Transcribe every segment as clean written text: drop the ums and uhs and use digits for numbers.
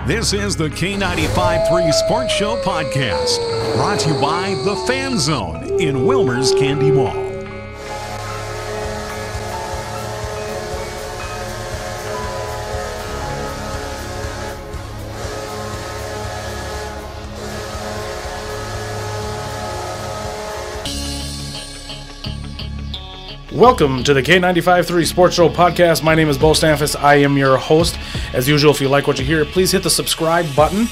This is the K95.3 Sports Show podcast, brought to you by The Fan Zone in Wilmer's Candy Mall. Welcome to the K95.3 Sports Show podcast. My name is Beau. I am your host. As usual, if you like what you hear, please hit the subscribe button.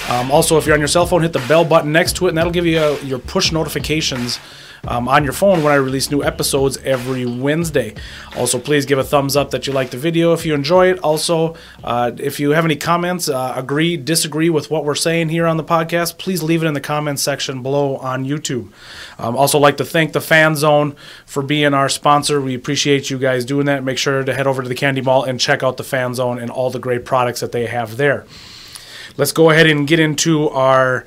Also, if you're on your cell phone, hit the bell button next to it, and that'll give you your push notifications on your phone when I release new episodes every Wednesday. Also, please give a thumbs up that you like the video if you enjoy it. Also, if you have any comments, agree, disagree with what we're saying here on the podcast, please leave it in the comments section below on YouTube. Also like to thank the Fan Zone for being our sponsor. We appreciate you guys doing that. Make sure to head over to the Candy Mall and check out the Fan Zone and all the great products that they have there. Let's go ahead and get into our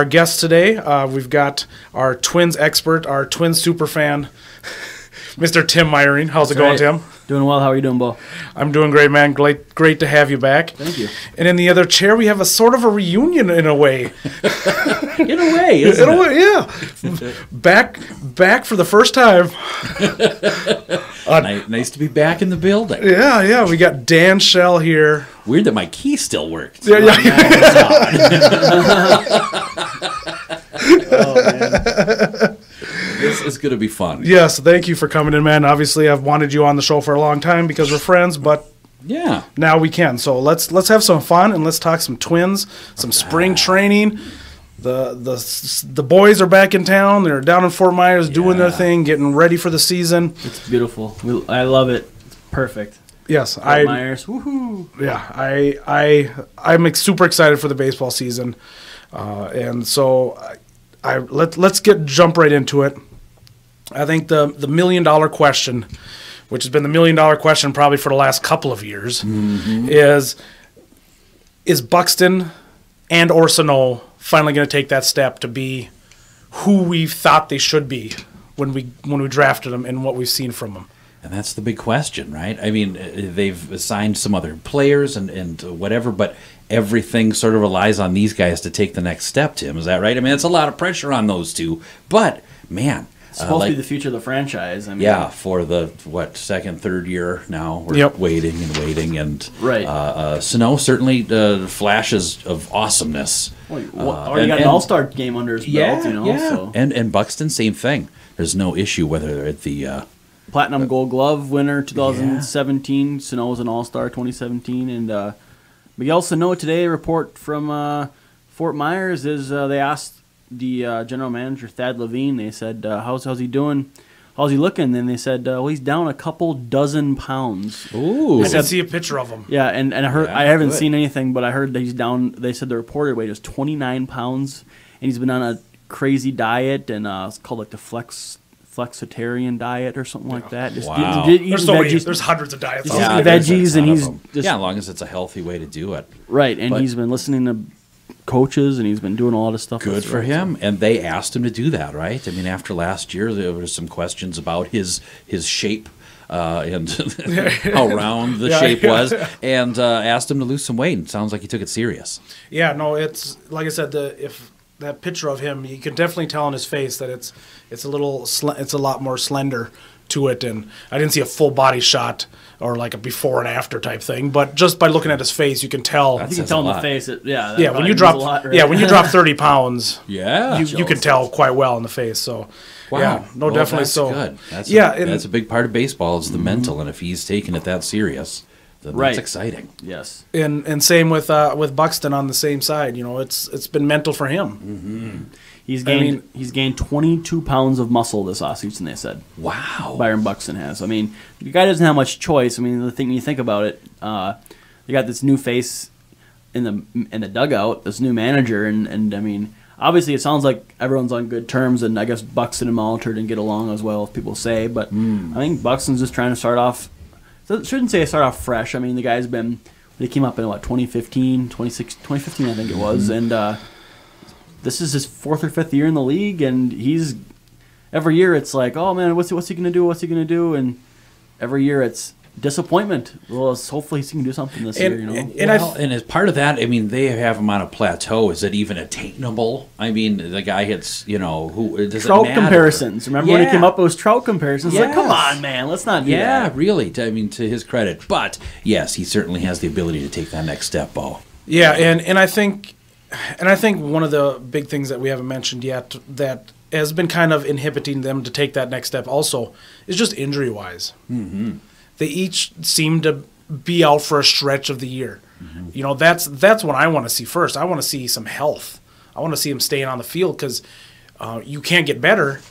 guest today. We've got our Twins expert, our Twins super fan, Mr. Tim Meyering. How's it going, Tim? Doing well. How are you doing, Beau? I'm doing great, man. Great to have you back. Thank you. And in the other chair, we have a sort of a reunion in a way. In a way, isn't it? Yeah. Back for the first time. Nice to be back in the building. Yeah. We got Dan Schell here. Weird that my key still worked. Yeah. Oh, man. This is going to be fun. Yes, thank you for coming in, man. Obviously, I've wanted you on the show for a long time because we're friends, but yeah, now we can. So let's have some fun and let's talk some Twins, some spring training. The boys are back in town. They're down in Fort Myers doing their thing, getting ready for the season. It's beautiful. I love it. It's perfect. Yes, Fort Myers. Woohoo! Yeah, I'm super excited for the baseball season, and so let's jump right into it. I think the $1 million question, which has been the $1 million question probably for the last couple of years, is Buxton and or Sano finally going to take that step to be who we thought they should be when we drafted them and what we've seen from them? And that's the big question, right? I mean, they've assigned some other players and whatever, but everything sort of relies on these guys to take the next step, Tim. Is that right? I mean, it's a lot of pressure on those two. But, man. It's supposed to be the future of the franchise. I mean, yeah, for the, second, third year now. We're waiting. And right. Sano certainly flashes of awesomeness. Well, already got an all-star game under his belt, you know. Yeah. So. And Buxton, same thing. There's no issue whether they're at the... Platinum Gold Glove winner 2017. Yeah. Sano was an all-star 2017. And Miguel Sano today, report from Fort Myers, is they asked the general manager, Thad Levine, they said, how's he doing? How's he looking? And they said, well, he's down a couple dozen pounds. Ooh. I did see a picture of him. Yeah, and I heard I haven't seen anything, but I heard that he's down. They said the reported weight is 29 pounds, and he's been on a crazy diet, and it's called like the flexitarian diet or something like that. Just wow. There's so many. There's hundreds of diets. Yeah, veggies, and he's just, as long as it's a healthy way to do it. Right, and he's been listening to coaches, and he's been doing a lot of stuff. Good for him. And they asked him to do that, right? I mean, after last year, there were some questions about his shape and how round the shape was, and asked him to lose some weight. And it sounds like he took it serious. Yeah, no, it's like I said, if that picture of him, you can definitely tell on his face that it's a lot more slender to it, and I didn't see a full body shot or like a before and after type thing, but just by looking at his face, you can tell. You can tell in the face. When you drop 30 pounds, you can tell quite well in the face. So, definitely. That's so good. That's that's a big part of baseball is the mental, and if he's taking it that serious, then that's exciting. Yes, and same with Buxton on the same side. You know, it's been mental for him. Mm-hmm. He's gained 22 pounds of muscle this offseason, they said. Wow. Byron Buxton has. I mean, the guy doesn't have much choice. I mean, the thing when you think about it, you got this new face in the dugout, this new manager, and I mean, obviously it sounds like everyone's on good terms, and I guess Buxton and Molitor didn't get along as well as people say, but I think Buxton's just trying to start off, shouldn't say start off fresh. I mean, the guy's been, they came up in 2015 I think it was, and this is his 4th or 5th year in the league, and every year it's like, oh man, what's he gonna do? And every year it's disappointment. Well, hopefully he can do something this year. You know, And as part of that, I mean, they have him on a plateau. Is it even attainable? I mean, the guy hits, who does Trout it matter? comparisons. Remember when he came up, it was Trout comparisons. Yes. Like, come on, man, let's not do that. Yeah, really. I mean, to his credit, but yes, he certainly has the ability to take that next step, Beau. Yeah, and I think one of the big things that we haven't mentioned yet that has been kind of inhibiting them to take that next step also is just injury wise. Mm-hmm. They each seem to be out for a stretch of the year. Mm-hmm. That's what I want to see first. I want to see some health. I want to see him staying on the field because you can't get better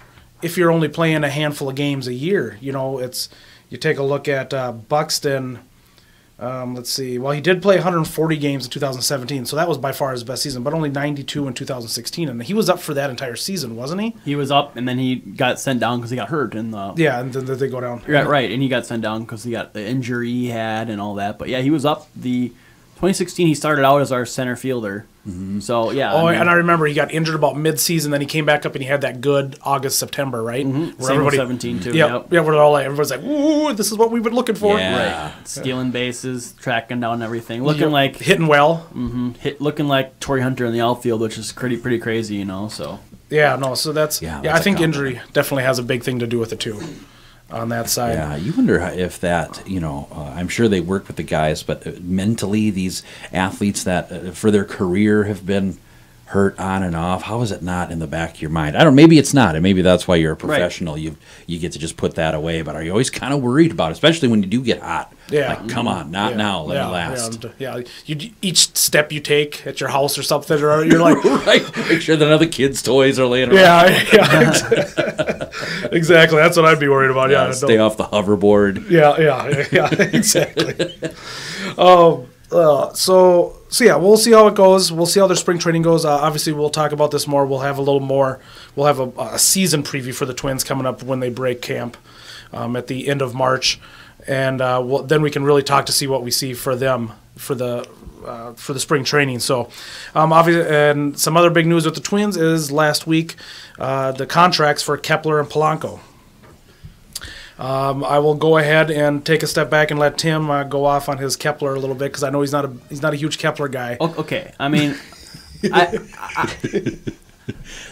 if you're only playing a handful of games a year. You take a look at Buxton. Let's see. Well, he did play 140 games in 2017, so that was by far his best season, but only 92 in 2016. And he was up for that entire season, wasn't he? He was up, and then he got sent down because he got hurt. And then they go down. Right, and he got sent down because he got the injury he had and all that. But, yeah, he was up. 2016, he started out as our center fielder. Mm-hmm. So, yeah. Oh, and I remember he got injured about mid-season, then he came back up and he had that good August, September, right? Mm-hmm. Same with 17, too. Yep. Yeah, everybody's like, ooh, this is what we've been looking for. Yeah. Right. Stealing bases, tracking down everything. Looking like... Hitting well. Mm-hmm. Looking like Torrey Hunter in the outfield, which is pretty crazy, so... Yeah, no, so that's I think injury definitely has a big thing to do with it, too. On that side. Yeah, you wonder if that, I'm sure they work with the guys, but mentally these athletes that for their career have been hurt on and off, how is it not in the back of your mind? I don't know, maybe it's not, and maybe that's why you're a professional. Right. You get to just put that away, but are you always kind of worried about it, especially when you do get hot? Yeah. Like, come on, not now, let me last. Yeah, each step you take at your house or something, or you're like... right, make sure that none of the kids' toys are laying around. Yeah, exactly. That's what I'd be worried about. Yeah, stay off the hoverboard. Yeah, exactly. So yeah, we'll see how it goes. We'll see how their spring training goes. Obviously, we'll talk about this more. We'll have a little more. We'll have a season preview for the Twins coming up when they break camp at the end of March, and then we can really talk to see what we see for them for the spring training. So, obviously, and some other big news with the Twins is last week the contracts for Kepler and Polanco. I will go ahead and take a step back and let Tim go off on his Kepler a little bit because I know he's not a huge Kepler guy. Okay, I mean,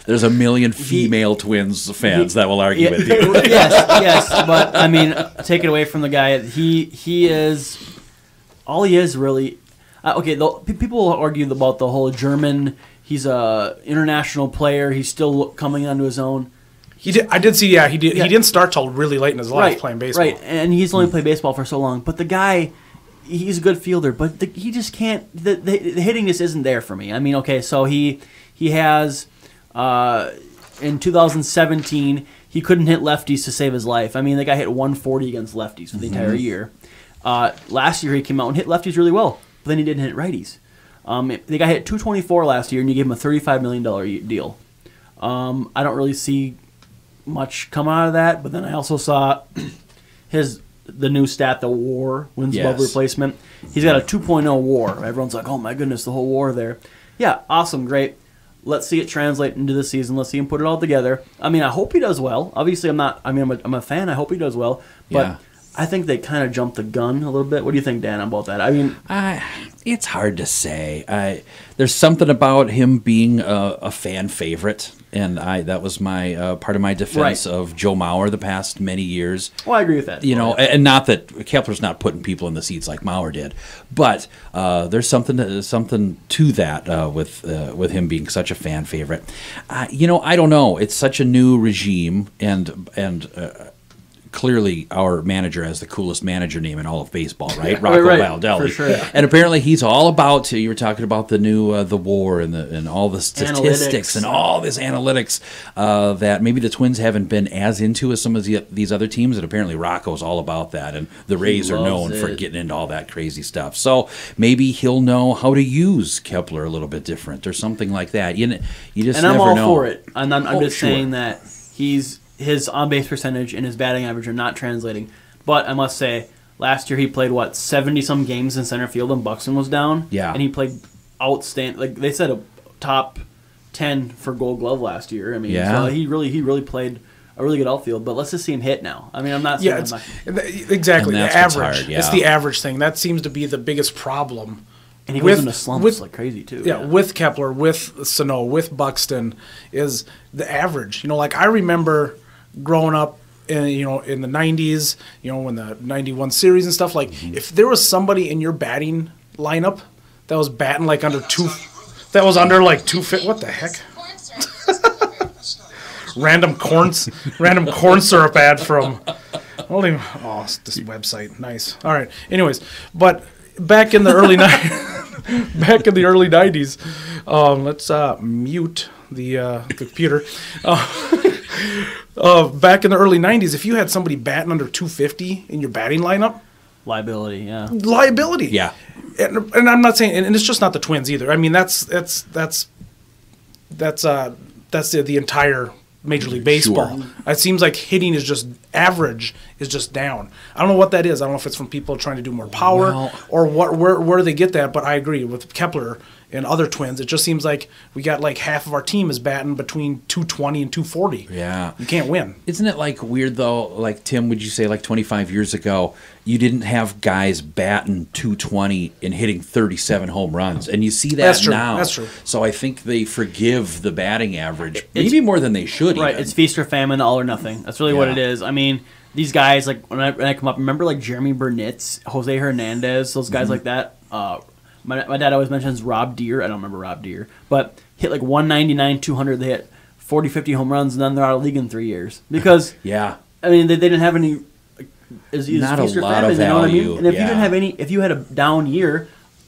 there's a million female Twins fans that will argue with you. Yes, but I mean, take it away from the guy. He is all he is really. Okay, people will argue about the whole German. He's a international player. He's still coming onto his own. He did. I did see. Yeah, he did. Yeah. He didn't start till really late in his life playing baseball. Right, and he's only played baseball for so long. But the guy, he's a good fielder, but he just can't. The hitting just isn't there for me. I mean, okay, so he has in 2017 he couldn't hit lefties to save his life. I mean, the guy hit 140 against lefties for the entire year. Last year he came out and hit lefties really well, but then he didn't hit righties. The guy hit 224 last year, and you gave him a $35 million deal. I don't really see much come out of that, but then I also saw the new stat, the WAR, wins above replacement. He's got a 2.0 WAR. Everyone's like, oh my goodness, the whole WAR there. Yeah, awesome, great. Let's see it translate into the season. Let's see him put it all together. I mean, I hope he does well. Obviously, I'm a fan. I hope he does well, but I think they kind of jumped the gun a little bit. What do you think, Dan, about that? I mean, it's hard to say. There's something about him being a fan favorite, and that was my part of my defense of Joe Mauer the past many years. Well, I agree with that. And not that Kepler's not putting people in the seats like Mauer did, but there's something to that with him being such a fan favorite. I don't know. It's such a new regime, and clearly our manager has the coolest manager name in all of baseball, right? Rocco Baldelli. For sure. And apparently he's all about, you were talking about the new the WAR and all the statistics and all this analytics that maybe the Twins haven't been as into as some of these other teams, and apparently Rocco's all about that, and the Rays are known for getting into all that crazy stuff. So maybe he'll know how to use Kepler a little bit different or something like that. You just never know. And I'm all for it. And I'm just saying that his on-base percentage and his batting average are not translating. But I must say, last year he played, 70-some games in center field, and Buxton was down? Yeah. And he played outstanding. Like, they said a top 10 for Gold Glove last year. I mean, so he really played a really good outfield, but let's just see him hit now. I mean, I'm not saying exactly And the that's what's average. hard, yeah. It's the average thing that seems to be the biggest problem. and he goes into slumps like crazy too. Yeah, with Kepler, with Sano, with Buxton, is the average. You know, like I remember growing up in the 90s, when the 91 series and stuff, like if there was somebody in your batting lineup that was batting like under like 250, what the heck? random corn syrup ad from this website. Nice. All right. Anyways, but back in the early 90s, let's mute the computer. Back in the early 90s, if you had somebody batting under 250 in your batting lineup, Liability. Yeah. And I'm not saying, and it's just not the Twins either. I mean, that's the entire Major League Baseball. Sure. It seems like hitting is just average is just down. I don't know what that is. I don't know if it's from people trying to do more power or where do they get that. But I agree with Kepler and other Twins. It just seems like we got like half of our team is batting between 220 and 240. Yeah. You can't win. Isn't it like weird though? Like Tim, would you say like 25 years ago, you didn't have guys batting 220 and hitting 37 home runs, and you see that now. That's true. So I think they forgive the batting average maybe more than they should. Right. Even. It's feast or famine, all or nothing. That's really what it is. I mean, these guys, like when I come up, remember like Jeremy Burnitz, Jose Hernandez, those guys like that. My dad always mentions Rob Deere. I don't remember Rob Deere, but hit like 199, 200. They hit 40, 50 home runs, and then they're out of the league in 3 years because I mean they didn't have any. Not a lot of value. You know what I mean? And if you yeah. didn't have any, if you had a down year,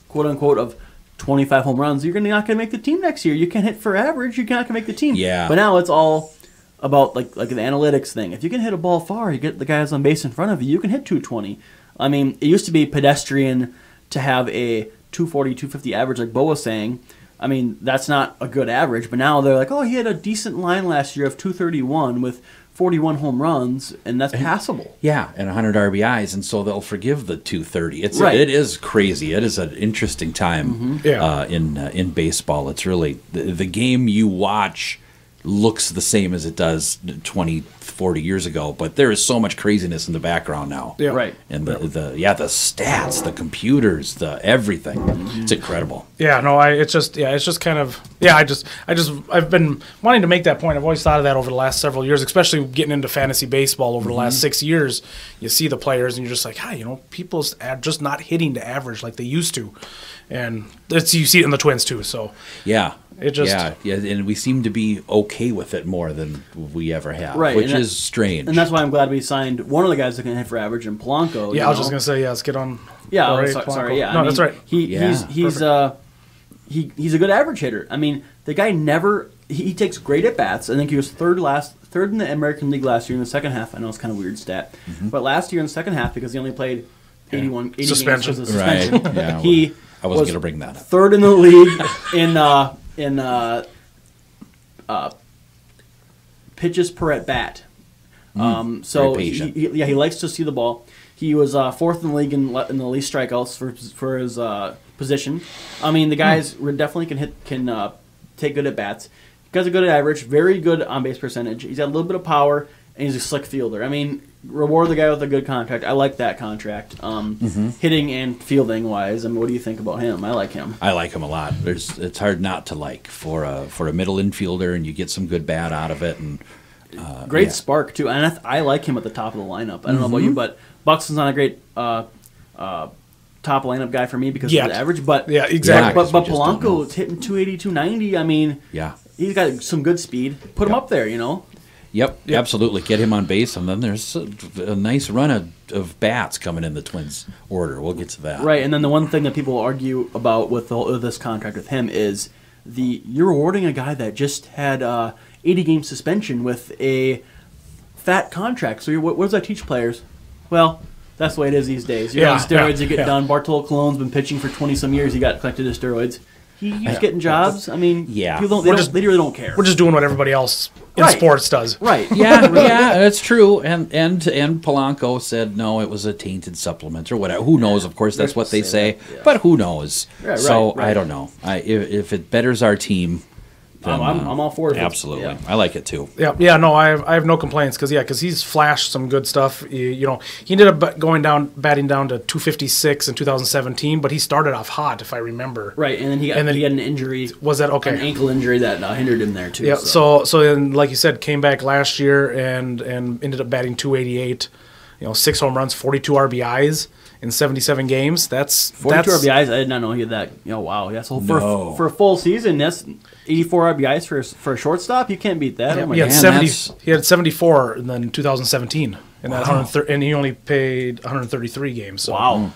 quote unquote, of 25 home runs, you're not going to make the team next year. You can't hit for average. You're not going to make the team. Yeah. But now it's all about like an analytics thing. If you can hit a ball far, you get the guys on base in front of you, you can hit 220. I mean, it used to be pedestrian to have a 240, 250 average, like Beau was saying. I mean, that's not a good average, but now they're like, oh, he had a decent line last year of 231 with 41 home runs, and that's passable. Yeah, and 100 RBIs, and so they'll forgive the 230. It is crazy. It is an interesting time in baseball. It's really the game you watch looks the same as it does 20, 40 years ago, but there is so much craziness in the background now. Yeah. Right. And the stats, the computers, the everything. It's incredible. Yeah, no, it's just kind of I've been wanting to make that point. I've always thought of that over the last several years, especially getting into fantasy baseball over the last 6 years. You see the players and you're just like, people are just not hitting the average like they used to. And you see it in the Twins too, so yeah. It just and we seem to be okay with it more than we ever have, right, which is strange. And that's why I'm glad we signed one of the guys that can hit for average in Polanco. Yeah, I was just gonna say, let's get on. Yeah, sorry. Yeah, no, that's right. He's a good average hitter. I mean, the guy never he takes great at bats. I think he was third in the American League last year in the second half. I know it's kind of a weird stat, but last year in the second half because he only played 80 suspension. games because of suspension. Right. Yeah, I wasn't going to bring that up. Third in the league in pitches per at bat. So he likes to see the ball. He was fourth in the league in the least strikeouts for his position. I mean, the guys definitely can take good at bats. He has a good average, very good on base percentage. He's got a little bit of power, and he's a slick fielder. I mean, reward the guy with a good contract. I like that contract. Hitting and fielding wise, I mean, what do you think about him? I like him. I like him a lot. It's hard not to like for a middle infielder, and you get some good bat out of it. And great spark too. And I like him at the top of the lineup. I don't know about you, but Buxton's not a great top lineup guy for me because of the average. But yeah, exactly. But Polanco's hitting 280, 290. I mean, he's got some good speed. Put him up there, Yep, absolutely. Get him on base, and then there's a nice run of bats coming in the Twins order. We'll get to that. Right, and then the one thing that people argue about with this contract with him is you're rewarding a guy that just had 80-game suspension with a fat contract. So what does that teach players? Well, that's the way it is these days. You're on steroids, you get done. Bartolo Colon's been pitching for 20-some years. He got collected to steroids. He's getting jobs. I mean, people they really don't care. We're just doing what everybody else in sports does. Right. Yeah, that's true. And Polanco said no, it was a tainted supplement or whatever. Who knows? Of course, that's what they say. But who knows? Right. I don't know. If it betters our team, then I'm all for it. Absolutely, Yeah. I like it too. Yeah, no, I have no complaints because he's flashed some good stuff. He ended up batting down to 256 in 2017, but he started off hot, if I remember. Right, and then he had an injury. Was that okay? An ankle injury that hindered him there too. Yeah, so then, like you said, came back last year and ended up batting 288. 6 home runs, 42 RBIs in 77 games. That's 42 RBIs. I did not know he had that. Wow, yeah. So for a full season, that's 84 RBIs for a shortstop. You can't beat that. Yeah, he had 74 in then 2017, and and he only played 133 games. So. Wow.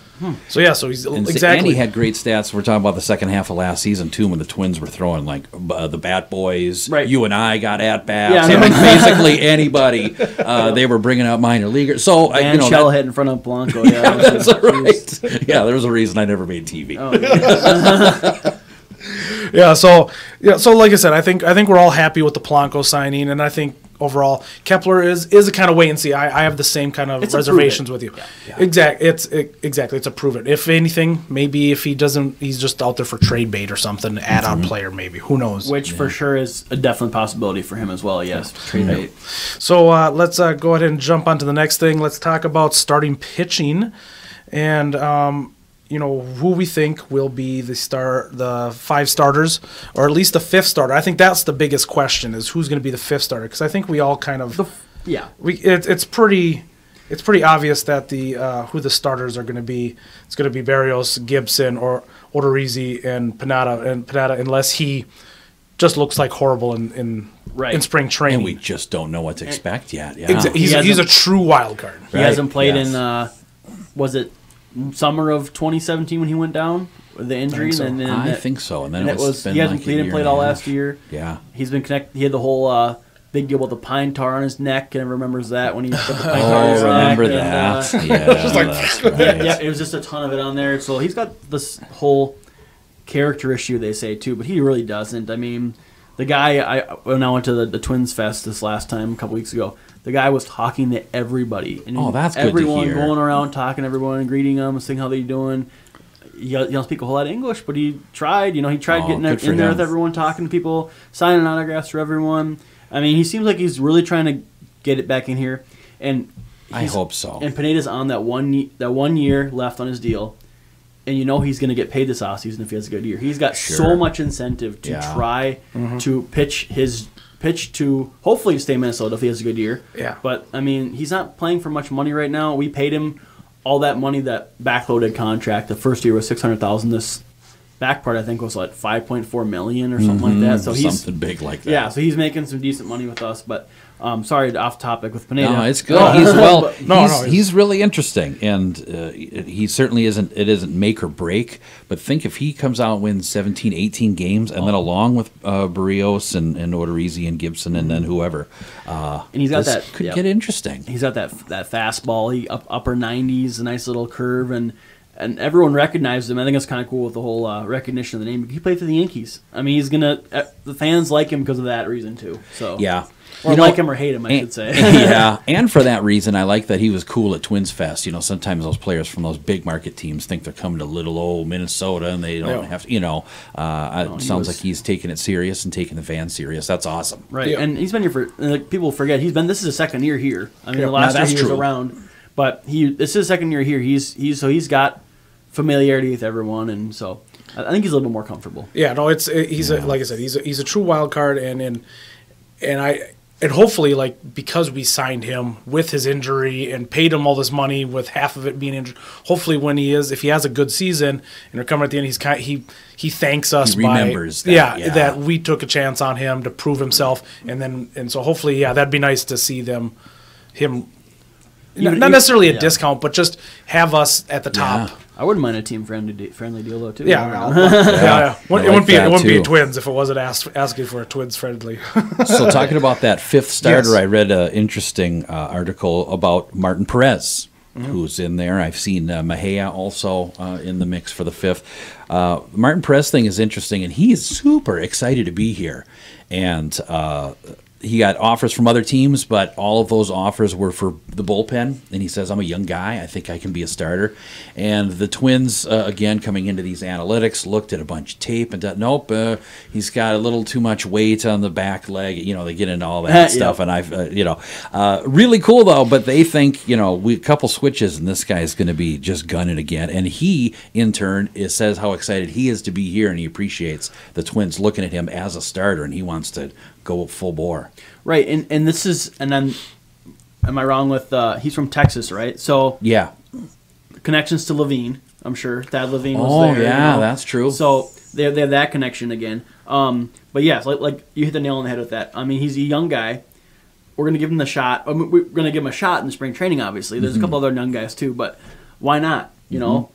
So yeah, so he's exactly. And he had great stats. We're talking about the second half of last season too, when the Twins were throwing like the Bat Boys. Right. You and I got at bats. Yeah, I mean, basically anybody. They were bringing out minor leaguers. So Dan Schell hit in front of Blanco. Yeah, that's right. Yeah, there was a reason I never made TV. Oh, yeah. So like I said, I think we're all happy with the Polanco signing, and I think overall Kepler is a kind of wait and see. I have the same kind of reservations with you. Yeah. Exactly. It's a prove it. If anything, maybe if he doesn't, he's just out there for trade bait or something, add-on player maybe. Who knows? Which for sure is a definite possibility for him as well. Yes, trade bait. So let's go ahead and jump on to the next thing. Let's talk about starting pitching, and who we think will be the 5 starters, or at least the 5th starter. I think that's the biggest question, is who's going to be the 5th starter, because I think we all kind of it's pretty obvious that who the starters are going to be. It's going to be Berrios, Gibson, or Odorizzi and Pineda, unless he just looks like horrible in spring training. And we just don't know what to expect yet. Yeah. He's a true wild card. He hasn't played in was it summer of 2017 when he went down with the injury? I think so. And then it was he hasn't played all last year. Yeah. He's been connected. He had the whole big deal about the pine tar on his neck, and remembers that when he put the pine tar on his neck. Remember that. That's right. Yeah, it was just a ton of it on there. So he's got this whole character issue, they say, too, but he really doesn't. I mean, the guy, when I went to the Twins Fest this last time, a couple weeks ago, the guy was talking to everybody. And that's good to everyone hear. Going around talking to everyone and greeting them, saying how they doing. He don't speak a whole lot of English, but he tried. He tried getting in there with everyone, talking to people, signing autographs for everyone. I mean, he seems like he's really trying to get it back in here. And I hope so. And Pineda's on that 1 year left on his deal. And he's going to get paid this offseason if he has a good year. He's got so much incentive to try to pitch to hopefully stay in Minnesota if he has a good year. Yeah. But, I mean, he's not playing for much money right now. We paid him all that money, that backloaded contract. The first year was $600,000. This back part, I think, was like $5.4 million or something like that. So he's something big like that. Yeah, so he's making some decent money with us. But sorry, off topic with Pineda. No, it's good. He's really interesting, and he certainly isn't. It isn't make or break. But think if he comes out and wins 17, 18 games, and then along with Berrios and Odorizzi and Gibson, and then whoever, and he's got that could get interesting. He's got that fastball. He upper 90s, a nice little curve, and everyone recognized him. I think it's kind of cool with the whole recognition of the name. He played for the Yankees. I mean, he's the fans like him because of that reason too. So yeah. Or like him or hate him, I should say. Yeah, and for that reason, I like that he was cool at Twins Fest. Sometimes those players from those big market teams think they're coming to little old Minnesota, and they don't have to. It sounds like he's taking it serious and taking the fans serious. That's awesome, right? Yeah. And he's been here for people forget this is his second year here. I mean, the last year he was around, but this is his second year here. He's got familiarity with everyone, and so I think he's a little bit more comfortable. Yeah, no, like I said, he's a true wild card, and hopefully, because we signed him with his injury and paid him all this money with half of it being injured, hopefully if he has a good season and we're coming at the end, he thanks us. He remembers that we took a chance on him to prove himself, and so hopefully, that'd be nice to see him. Not necessarily a discount, but just have us at the top. Yeah. I wouldn't mind a team friendly deal though too. Yeah. It wouldn't be a Twins if it wasn't asking for a Twins friendly. So talking about that 5th starter, I read an interesting article about Martin Perez, who's in there. I've seen Mejia also in the mix for the 5th. Martin Perez thing is interesting, and he is super excited to be here. And he got offers from other teams, but all of those offers were for the bullpen. And he says, I'm a young guy. I think I can be a starter. And the Twins, again, coming into these analytics, looked at a bunch of tape and thought, nope, he's got a little too much weight on the back leg. You know, they get into all that stuff. And I've, really cool, though. But they think, a couple switches and this guy's going to be just gunning again. And he, in turn, says how excited he is to be here, and he appreciates the Twins looking at him as a starter, and he wants to go full bore. Right, and this is, and then, am I wrong with, he's from Texas, right? So yeah, connections to Levine, I'm sure. Thad Levine was there. Oh, yeah, that's true. So they have that connection again. But yes, like you hit the nail on the head with that. I mean, he's a young guy. We're going to give him the shot. We're going to give him a shot in the spring training, obviously. There's a couple other young guys, too, but why not? You know,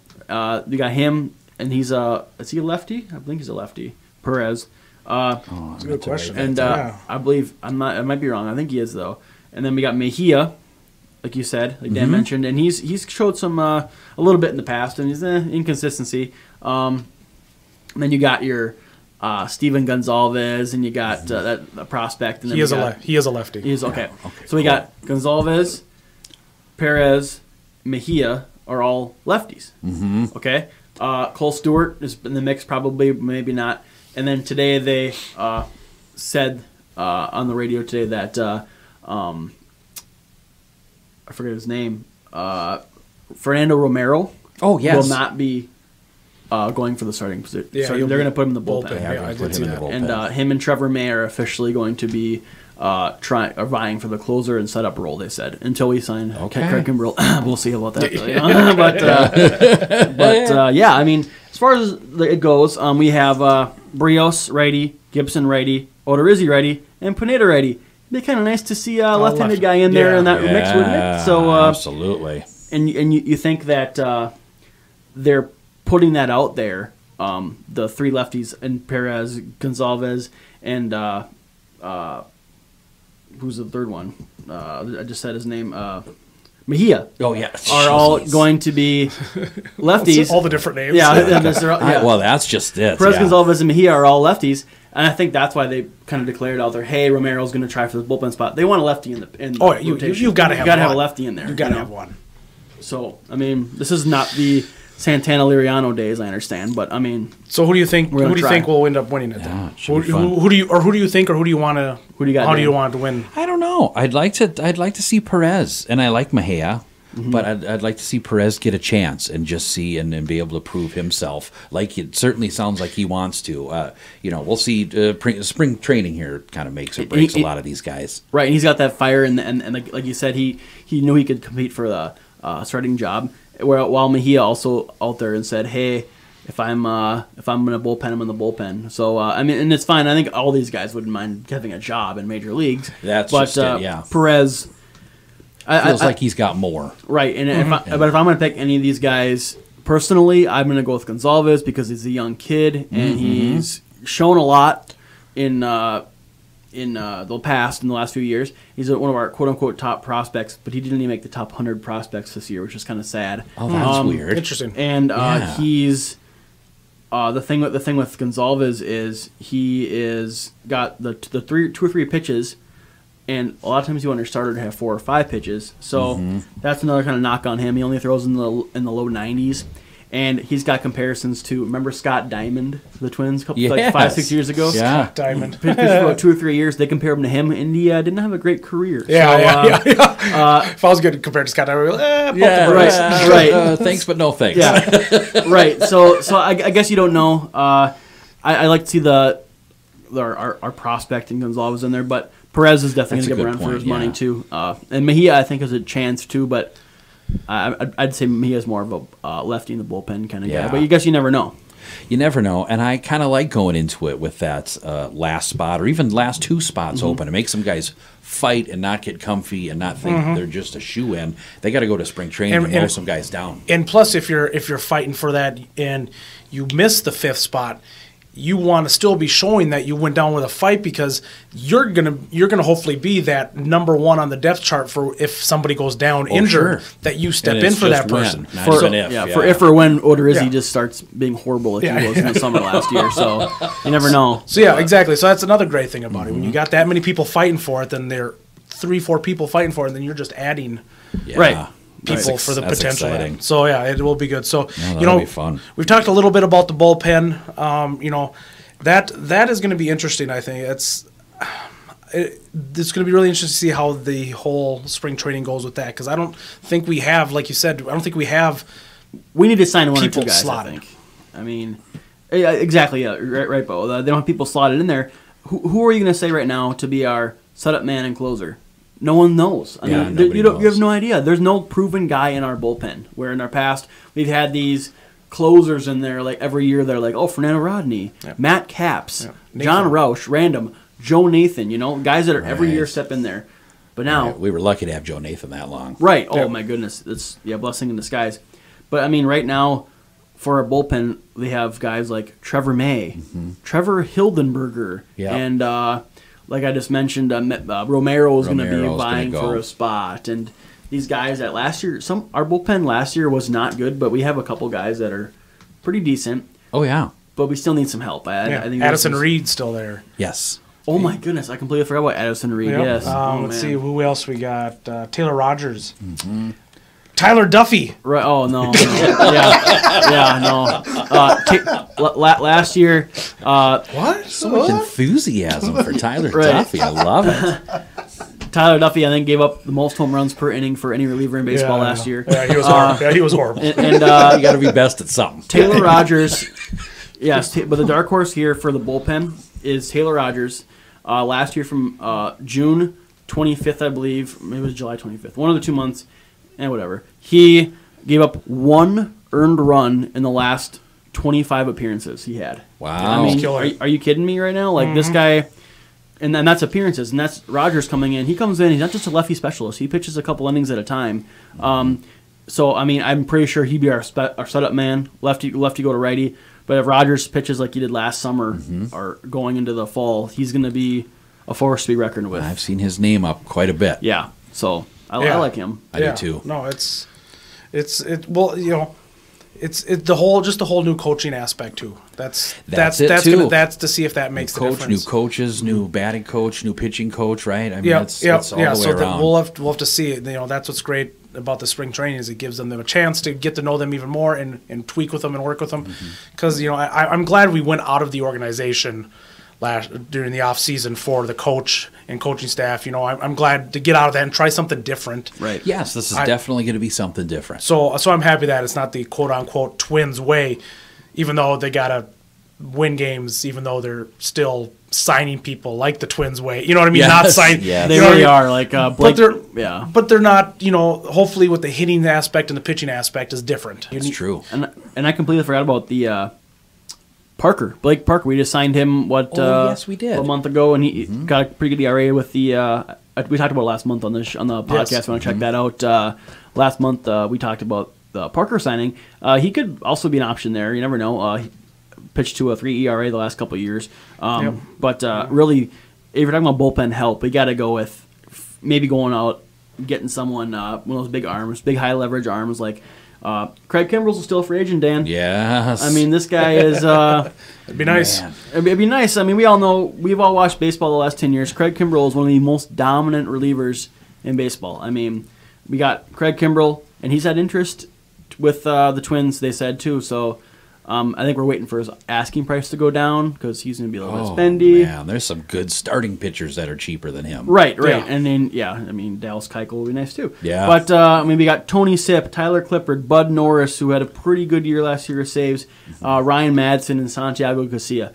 you got him, and he's is he a lefty? I think he's a lefty. Perez. That's a good question. And I believe I might be wrong. I think he is though. And then we got Mejia, like you said, like Dan mentioned, and he's showed some a little bit in the past, and he's inconsistency. And then you got your Steven Gonzalez, and you got that prospect. And then he is a lefty. He is okay. So we got Gonzalez, Perez, Mejia are all lefties. Okay. Cole Stewart is in the mix, probably, maybe not. And then today they said on the radio today that I forget his name, Fernando Romero. Oh, yes. Will not be going for the starting position. Yeah, so they're going to put him in the bullpen. Yeah, I did see that. And him and Trevor May are officially going to be vying for the closer and setup role. They said until we sign Craig Kimbrell. We'll see about that. But yeah, I mean, as far as it goes, we have Brios righty, Gibson righty, Odorizzi righty, and Pineda righty. It'd be kind of nice to see a left-handed guy in there in that mix, wouldn't it? So absolutely. And you think that they're putting that out there, the three lefties and Perez, Gonzalez, and who's the third one? I just said his name. Mejia. Oh, yeah. Are all going to be lefties. All the different names. Yeah. Well, that's just it. Perez, Gonzalez, and Mejia are all lefties, and I think that's why they kind of declared out there, hey, Romero's going to try for the bullpen spot. They want a lefty in the rotation. You've got to have a lefty in there. You've got to have one. So, I mean, this is not the Santana Liriano days, I understand, but I mean. So who do you think? Who do you think will end up winning it? Then? Who do you think, or who do you want to? Who do you got? How do you want to win? I don't know. I'd like to see Perez, and I like Mejia, but I'd like to see Perez get a chance and just see and be able to prove himself. Like it certainly sounds like he wants to. We'll see. Spring training here kind of makes or breaks a lot of these guys. Right, and he's got that fire, and like you said, he knew he could compete for the starting job. While Mejia also out there and said, "Hey, if I'm in a bullpen, I'm in the bullpen." So I mean, and it's fine. I think all these guys wouldn't mind having a job in major leagues. That's just it. Yeah, Perez feels like he's got more. Right, and but if I'm going to pick any of these guys personally, I'm going to go with Gonzalez because he's a young kid and he's shown a lot in the past, in the last few years. He's one of our quote-unquote top prospects, but he didn't even make the top 100 prospects this year, which is kind of sad. Oh, that's weird. Interesting. And he's the thing with Gonzalez is he is got the 2 or 3 pitches, and a lot of times you want your starter to have 4 or 5 pitches. So that's another kind of knock on him. He only throws in the low 90s. And he's got comparisons to, remember Scott Diamond, the Twins, like 5-6 years ago? Yeah, Scott Diamond. Pitched for about 2 or 3 years. They compared him to him, and he didn't have a great career. Yeah. If I was good compared to Scott Diamond, right. Thanks, but no thanks. Yeah, right. So I guess you don't know. I like to see our prospect in Gonzalez in there, but Perez is definitely going to get around for his money too. And Mejia, I think, has a chance too, but I'd say Mejia's more of a lefty in the bullpen kind of guy. But I guess you never know. You never know, and I kind of like going into it with that last spot or even last 2 spots open. It makes some guys fight and not get comfy and not think they're just a shoe-in. They got to go to spring training and mow some guys down. And plus, if you're fighting for that and you miss the 5th spot, you want to still be showing that you went down with a fight, because you're gonna hopefully be that number one on the depth chart for if somebody goes down injured, that you step in for that person. For if or when Odorizzi just starts being horrible, like he was in the summer last year. So you never know. So exactly. So that's another great thing about it. When you got that many people fighting for it, then there are 3-4 people fighting for it, and then you're just adding people for the potential. So it will be good. So be fun. We've talked a little bit about the bullpen. That is going to be interesting. I think it's going to be really interesting to see how the whole spring training goes with that, because I don't think we have, like you said, We need to sign one or two people guys. slotted. I think. I mean, exactly. Yeah, right, Beau. They don't have people slotted in there. Who are you going to say right now to be our setup man and closer? No one knows. I mean, you have no idea. There's no proven guy in our bullpen. Where in our past we've had these closers in there, like every year they're like, Fernando Rodney, Matt Capps, John Roush, random, Joe Nathan. Guys that are every year step in there. But now we were lucky to have Joe Nathan that long. Right. Oh my goodness, it's blessing in disguise. But I mean, right now for our bullpen, they have guys like Trevor May, Trevor Hildenberger, and like I just mentioned, Romero is going to be vying for a spot. And these guys that last year, our bullpen last year was not good, but we have a couple guys that are pretty decent. Oh, yeah. But we still need some help. I think Addison Reed's still there. Yes. Oh, my goodness. I completely forgot about Addison Reed. Yep. Yes. Let's see. Who else we got? Taylor Rogers. Tyler Duffy. Right. Oh, no. No. Last year. What? So much enthusiasm for Tyler Duffy. I love it. Tyler Duffy, I think, gave up the most home runs per inning for any reliever in baseball last year. Yeah, he was horrible. He was horrible. And you got to be best at something. Taylor Rogers. Yes, but the dark horse here for the bullpen is Taylor Rogers. Last year from June 25th, I believe. Maybe it was July 25th. One of the 2 months. Whatever. He gave up 1 earned run in the last 25 appearances he had. Wow. I mean, are you kidding me right now? Like, this guy, and that's appearances, and that's Rogers coming in. He comes in, he's not just a lefty specialist. He pitches a couple innings at a time. So, I mean, I'm pretty sure he'd be our setup man, lefty go to righty. But if Rogers pitches like he did last summer or going into the fall, he's going to be a force to be reckoned with. I've seen his name up quite a bit. Yeah, so I like him. I do too. No, it's the whole new coaching aspect too. That's to see if that makes the difference. New coaches, new batting coach, new pitching coach, right? I mean, it's all the way around. We'll have to see it. That's what's great about the spring training is it gives them a chance to get to know them even more and tweak with them and work with them. Because I'm glad we went out of the organization during the off season for the coach and coaching staff. I'm glad to get out of that and try something different. Right. Yes, this is definitely going to be something different. So I'm happy that it's not the quote unquote Twins way, even though they gotta win games, even though they're still signing people like the Twins way. You know what I mean? Yes. Not signing. Yeah, they really are. Like, but they're not. Hopefully, with the hitting aspect and the pitching aspect is different. That's true. And I completely forgot about the. Blake Parker. We just signed him. Yes, we did. A month ago, and he got a pretty good ERA with the. We talked about it last month on the podcast. Yes. Want to check that out? Last month we talked about the Parker signing. He could also be an option there. You never know. He pitched to a 3 ERA the last couple of years. But really, if you're talking about bullpen help, we got to go with maybe going out, getting someone one of those big arms, big high leverage arms like. Craig Kimbrell's still a free agent, Dan. Yes. I mean, this guy is... It'd be nice. It'd be nice. I mean, we all know, we've all watched baseball the last 10 years. Craig Kimbrell is one of the most dominant relievers in baseball. I mean, we got Craig Kimbrell, and he's had interest with the Twins, they said, too. So I think we're waiting for his asking price to go down because he's going to be a little bit spendy. Man, there's some good starting pitchers that are cheaper than him. Right. Yeah. And then, I mean, Dallas Keuchel will be nice, too. Yeah. But, we got Tony Sipp, Tyler Clippard, Bud Norris, who had a pretty good year last year of saves, Ryan Madsen, and Santiago Garcia.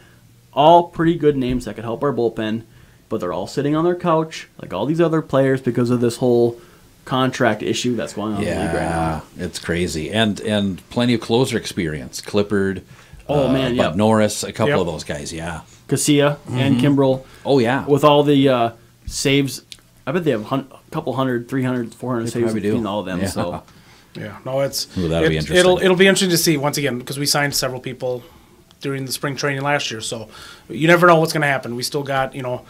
All pretty good names that could help our bullpen, but they're all sitting on their couch, like all these other players, because of this whole contract issue that's going on in the league right now. It's crazy. And plenty of closer experience. Clippard, Bud Norris, a couple of those guys, Garcia and Kimbrell. Oh, yeah. With all the saves, I bet they have a couple 100, 300, 400 saves between all of them. Yeah. So. Yeah, no, that'll be interesting. It'll be interesting to see once again because we signed several people during the spring training last year. So you never know what's going to happen. We still got, a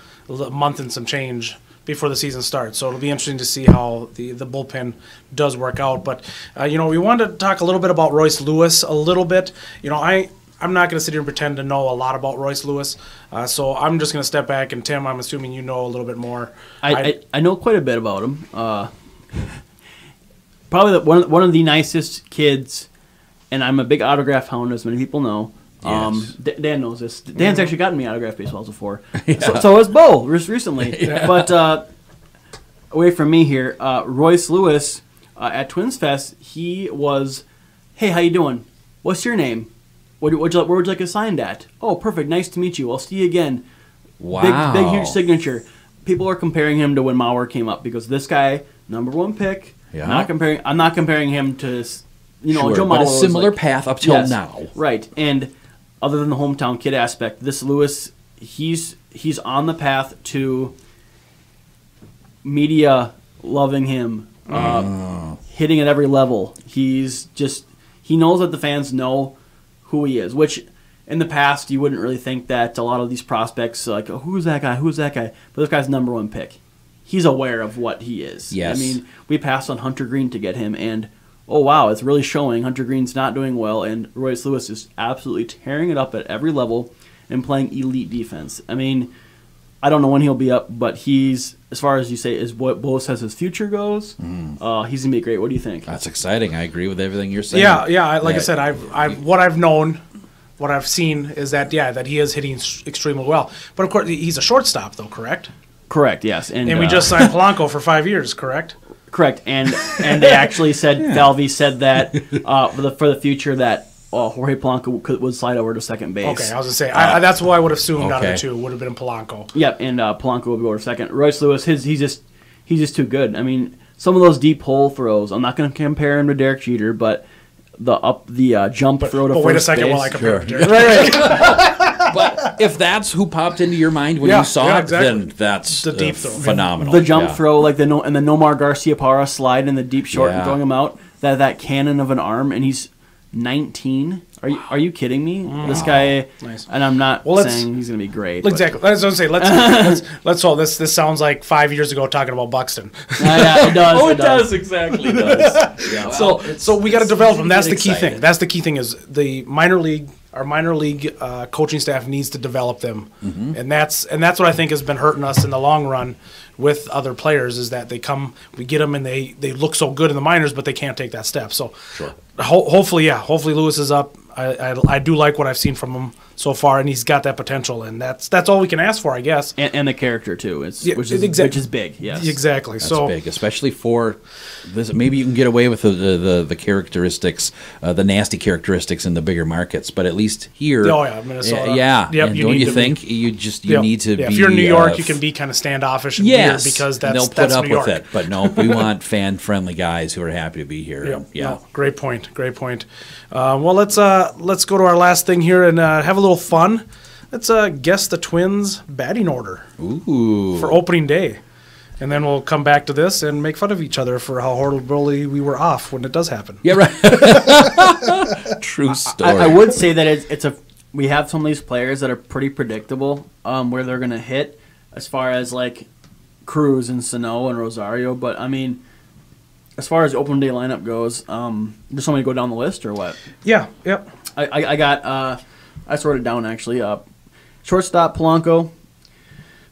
month and some change before the season starts. So it'll be interesting to see how the bullpen does work out. But, we wanted to talk a little bit about Royce Lewis a little bit. I'm not going to sit here and pretend to know a lot about Royce Lewis. So I'm just going to step back. And, Tim, I'm assuming you know a little bit more. I know quite a bit about him. Probably one of the nicest kids, and I'm a big autograph hound, as many people know. Yes. Dan knows this. Dan's actually gotten me autographed baseballs before. Yeah. So has Beau recently. Yeah. But away from me here, Royce Lewis at Twins Fest, he was, hey, how you doing? What's your name? Where would you like assigned at? Oh, perfect. Nice to meet you. I'll see you again. Wow. Big, huge signature. People are comparing him to when Mauer came up because this guy, #1 pick. Yeah. I'm not comparing him to, Joe Mauer. But a similar path up till now. Right. And other than the hometown kid aspect, this Lewis, he's on the path to media loving him, hitting at every level. He knows that the fans know who he is, which in the past you wouldn't really think that a lot of these prospects like, oh, who's that guy? But this guy's #1 pick. He's aware of what he is. Yes. I mean, we passed on Hunter Green to get him, and oh wow, it's really showing. Hunter Green's not doing well, and Royce Lewis is absolutely tearing it up at every level and playing elite defense. I mean, I don't know when he'll be up, but he's, as far as you say, is what Beau says his future goes. He's gonna be great. What do you think? That's exciting. I agree with everything you're saying. Yeah. Like I said, what I've known, what I've seen is that he is hitting extremely well. But of course, he's a shortstop, though. Correct. Correct. Yes. And we just signed Polanco for 5 years. Correct. Correct. And they actually said Falvey said that for the future that Jorge Polanco would slide over to second base. Okay, I was gonna say that's what I would have assumed out of the two would have been Polanco. Yep, and Polanco would go over second. Royce Lewis, he's just too good. I mean, some of those deep hole throws. I'm not going to compare him to Derek Jeter, but the jump throw to first base. But wait a second while I compare to Derek. Right. But if that's who popped into your mind when you saw it, then that's the deep throw. Phenomenal. The jump throw, like the Nomar Garciaparra slide in the deep short and throwing him out. That cannon of an arm, and he's 19. Are you kidding me? This guy, nice. And I'm not saying he's going to be great. Exactly. That's what I'm saying. Let's hold this. This sounds like 5 years ago talking about Buxton. Yeah, it does. It does. Exactly. It does. Yeah. So we got to develop him. That's the key thing. That's the key thing is the minor league. Our minor league coaching staff needs to develop them, and that's what I think has been hurting us in the long run with other players is that we get them and they look so good in the minors, but they can't take that step. So hopefully Lewis is up. I do like what I've seen from him so far, and he's got that potential, and that's all we can ask for, I guess. And the character too, which is big. Yes, exactly. That's big, especially for this. Maybe you can get away with the characteristics, the nasty characteristics in the bigger markets, but at least here, Minnesota. Yep, and don't you think you need to be? If you're in New York, you can be kind of standoffish and weird because they'll put up with it. But no, we want fan-friendly guys who are happy to be here. No, great point. Well, let's go to our last thing here and have a little fun. Let's guess the Twins' batting order for opening day. And then we'll come back to this and make fun of each other for how horribly we were off when it does happen. Yeah, right. True story. I would say that we have some of these players that are pretty predictable where they're going to hit as far as like Cruz and Sano and Rosario. But, I mean, as far as open day lineup goes, just want me to go down the list or what? Yeah, yep. I got I wrote it down actually. Shortstop Polanco.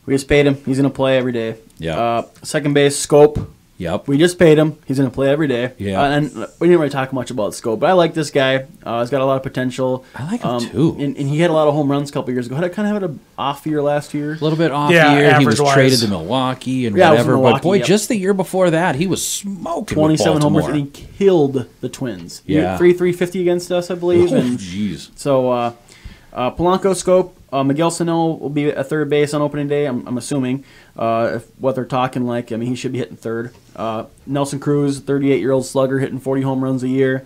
We just paid him. He's going to play every day. Yeah. Second base Scope. Yep. We just paid him. He's going to play every day. Yeah. And we didn't really talk much about Scope, but I like this guy. He's got a lot of potential. I like him too. And he had a lot of home runs a couple years ago. Had kind of had an off year last year. A little bit off year. He was traded to Milwaukee and whatever. But boy, just the year before that, he was smoking 27 homers and he killed the Twins. Yeah. 350 against us, I believe. Oh, jeez. So Polanco, Scope, Miguel Sano will be at third base on opening day, I'm assuming. If what they're talking like, I mean, he should be hitting third. Nelson Cruz, 38-year-old slugger, hitting 40 home runs a year.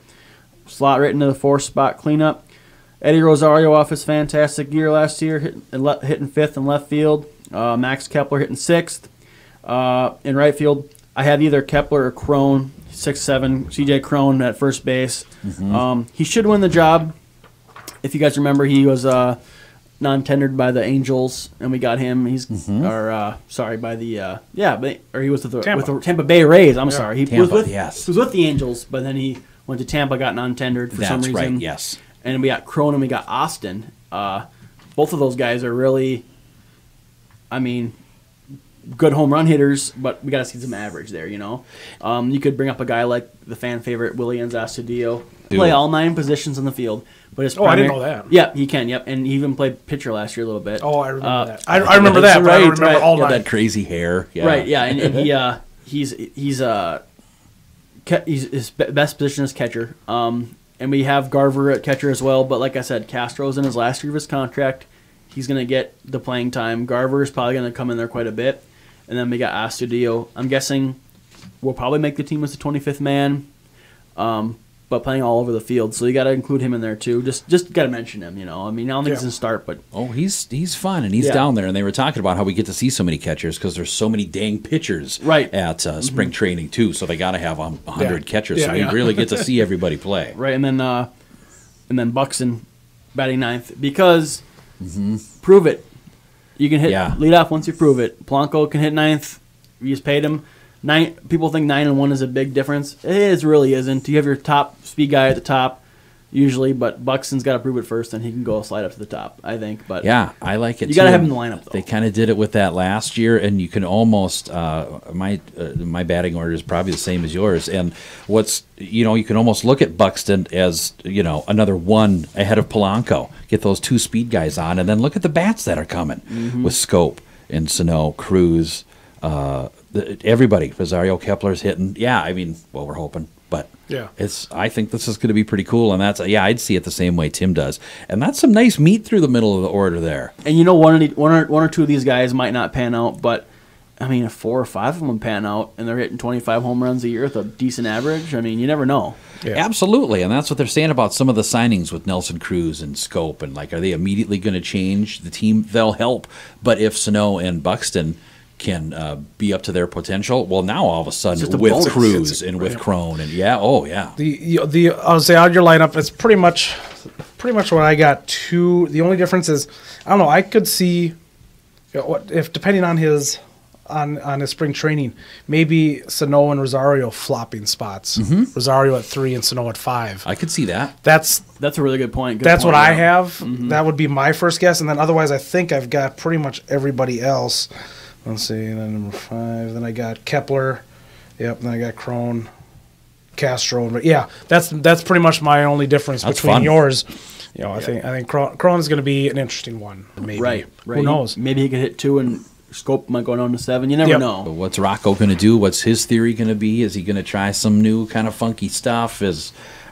Slot right into the fourth spot cleanup. Eddie Rosario off his fantastic year last year, hitting fifth in left field. Max Kepler hitting sixth. In right field, I had either Kepler or Crone, 6'7", CJ Crone at first base. Mm-hmm. He should win the job. if you guys remember, he was non-tendered by the Angels, and we got him. He's by the or he was with the Tampa Bay Rays. I'm sorry, he was with the Angels, but then he went to Tampa, got non-tendered for some reason. That's right. Yes. And we got Crone and we got Austin. Both of those guys are really, I mean, good home run hitters, but we got to see some average there, you know. You could bring up a guy like the fan favorite Willie Astudillo, play all 9 positions in the field. But his I didn't know that. Yeah, he can. Yep, and he even played pitcher last year a little bit. Oh, I remember that. I remember that. But I don't remember all 9. That crazy hair. Yeah. Right. Yeah, and he's his best position is catcher. And we have Garver at catcher as well. But like I said, Castro's in his last year of his contract. He's going to get the playing time. Garver is probably going to come in there quite a bit. And then we got Astudillo. I'm guessing we'll probably make the team as the 25th man, but playing all over the field. So you got to include him in there too. Just got to mention him, you know. I mean, I don't think he's going to start, but he's fun and he's down there. And they were talking about how we get to see so many catchers because there's so many dang pitchers at spring training too. So they got to have 100 catchers. So we really get to see everybody play. Right, and then Buxton batting 9th because prove it. You can hit lead off once you prove it. Polanco can hit 9th. You just paid him. People think 9 and 1 is a big difference. It really isn't. You have your top speed guy at the top usually, but Buxton's got to prove it first, and he can go slide up to the top, I think. But yeah, I like it. You got to have him in the lineup, though. They kind of did it with that last year, and you can almost my batting order is probably the same as yours. And you can almost look at Buxton as another one ahead of Polanco. Get those 2 speed guys on, and then look at the bats that are coming with Scope and Sano, Cruz. Everybody, Rosario, Kepler's hitting. Yeah, I mean, well, we're hoping, but I think this is going to be pretty cool, and I'd see it the same way Tim does, and that's some nice meat through the middle of the order there. And one or two of these guys might not pan out, but I mean, if 4 or 5 of them pan out and they're hitting 25 home runs a year with a decent average, I mean, you never know. Yeah. Absolutely, and that's what they're saying about some of the signings with Nelson Cruz and Scope, and are they immediately going to change the team? They'll help, but if Sano and Buxton can be up to their potential, well, now all of a sudden with Cruz and with Crone and I would say on your lineup, it's pretty much what I got too. The only difference is I don't know. I could see if depending on his spring training, maybe Sano and Rosario flopping spots. Rosario at 3 and Sano at 5. I could see that. That's a really good point. That's what I have. That would be my first guess, and then otherwise, I think I've got pretty much everybody else. Let's see, then number 5. Then I got Kepler. Yep. Then I got Crone, Castro. Yeah, that's pretty much my only difference between yours. I think Crone is going to be an interesting one. Maybe. Right. Who knows? Maybe he could hit 2 and Scope might go down to 7. You never know. But what's Rocco going to do? What's his theory going to be? Is he going to try some new kind of funky stuff?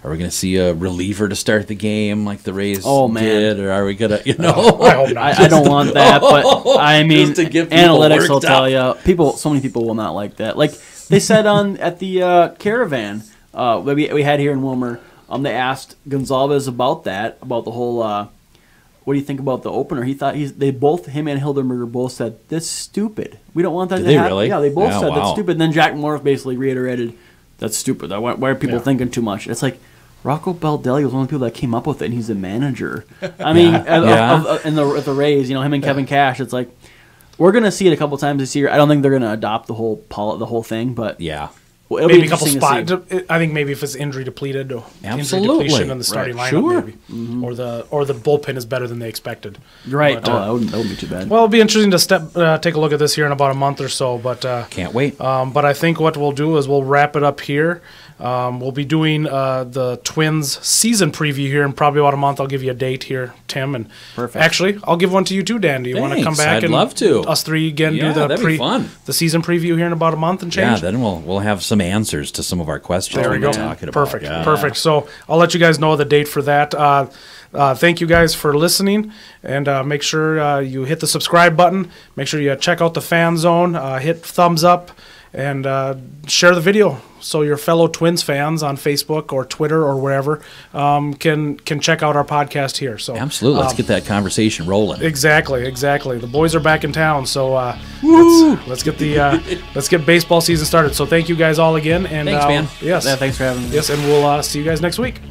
Are we going to see a reliever to start the game like the Rays did? Or are we going to, I hope not. I don't want that, but I mean, analytics will tell you. So many people will not like that. Like they said at the Caravan we had here in Wilmer, they asked Gonzalez about the whole, what do you think about the opener? He thought him and Hildenberger both said, that's stupid. We don't want that to happen. Really? Yeah, they both said that's stupid. And then Jack Morris basically reiterated, that's stupid. Why are people thinking too much? It's like, Rocco Baldelli was one of the people that came up with it, and he's the manager. I mean, at the Rays, him and Kevin Cash, it's like, we're going to see it a couple times this year. I don't think they're going to adopt the whole thing, but it'll maybe be a couple spots. I think maybe if it's injury depleted, injury depletion in the starting lineup, maybe, or the bullpen is better than they expected. Right. But, that wouldn't be too bad. Well, it'll be interesting to take a look at this here in about a month or so. But can't wait. But I think what we'll do is we'll wrap it up here. We'll be doing the Twins season preview here in probably about a month. I'll give you a date here, Tim. And perfect. Actually, I'll give one to you too, Dan. Do you want to come back? I'd love to. Us 3 again do the season preview here in about a month and change? Yeah, then we'll have some answers to some of our questions. There we go. Perfect. Perfect. So I'll let you guys know the date for that. Thank you guys for listening, and make sure you hit the subscribe button. Make sure you check out the Fan Zone. Hit thumbs up and share the video so your fellow Twins fans on Facebook or Twitter or wherever can check out our podcast here. So absolutely, let's get that conversation rolling. Exactly. The boys are back in town, so let's get baseball season started. So thank you guys all again, and thanks, man. Yes, thanks for having me. Yes, and we'll see you guys next week.